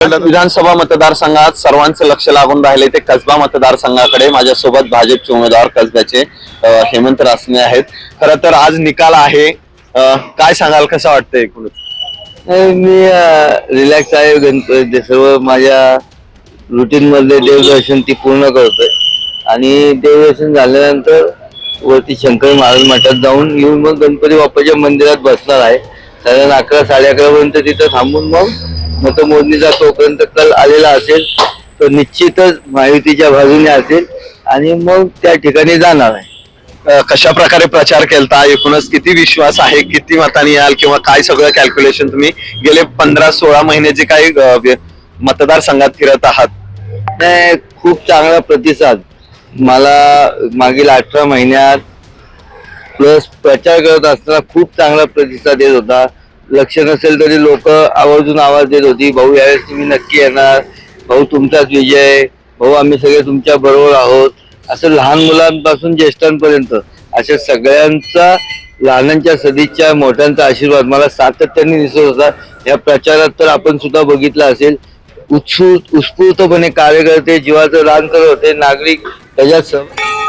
विधानसभा मतदारसंघात सर्वांचं लक्ष लागून राहिले ते कसबा मतदारसंघाकडे। माझ्यासोबत भाजपचे उमेदवार कसब्याचे हेमंत रासने आहेत। खरं तर आज निकाल आहे, काय सांगाल, कसं वाटतंय एकूणच? मी रिलॅक्स आहे. गणपती सर्व माझ्या रुटीन मधले देवदर्शन ती पूर्ण करतोय आणि देवदर्शन झाल्यानंतर वरती शंकर महाराज मठात जाऊन येऊन मग गणपती बाप्पाच्या मंदिरात बसणार आहे। साधारण 11-11:30 पर्यंत तिथं थांबून मग मतमोजणीचा तोपर्यंत कल आलेला असेल तो निश्चितच महायुतीच्या बाजूने असेल आणि मग त्या ठिकाणी जाणार आहे। कशा प्रकारे प्रचार केलता, एकूणच किती विश्वास आहे, किती मतांनी याल किंवा काय सगळं कॅल्क्युलेशन तुम्ही गेले 15-16 महिने जे काही मतदारसंघात फिरत आहात? नाही, खूप चांगला प्रतिसाद मला मागील 18 महिन्यात प्लस प्रचार करत असताना खूप चांगला प्रतिसाद येत होता। लक्ष नसेल तरी लोक आवर्जून आवाज देत होती, भाऊ यावेळेस तुम्ही नक्की येणार, भाऊ तुमचाच विजय, भाऊ आम्ही सगळे तुमच्या बरोबर आहोत। असं लहान मुलांपासून ज्येष्ठांपर्यंत अशा सगळ्यांचा, लहानांच्या सदिच्छा, मोठ्यांचा आशीर्वाद मला सातत्याने दिसत होता। या प्रचारात तर आपण सुद्धा बघितलं असेल, उत्स्फूर्तपणे कार्यकर्ते जीवाचं रान करत होते, नागरिक त्याच्यात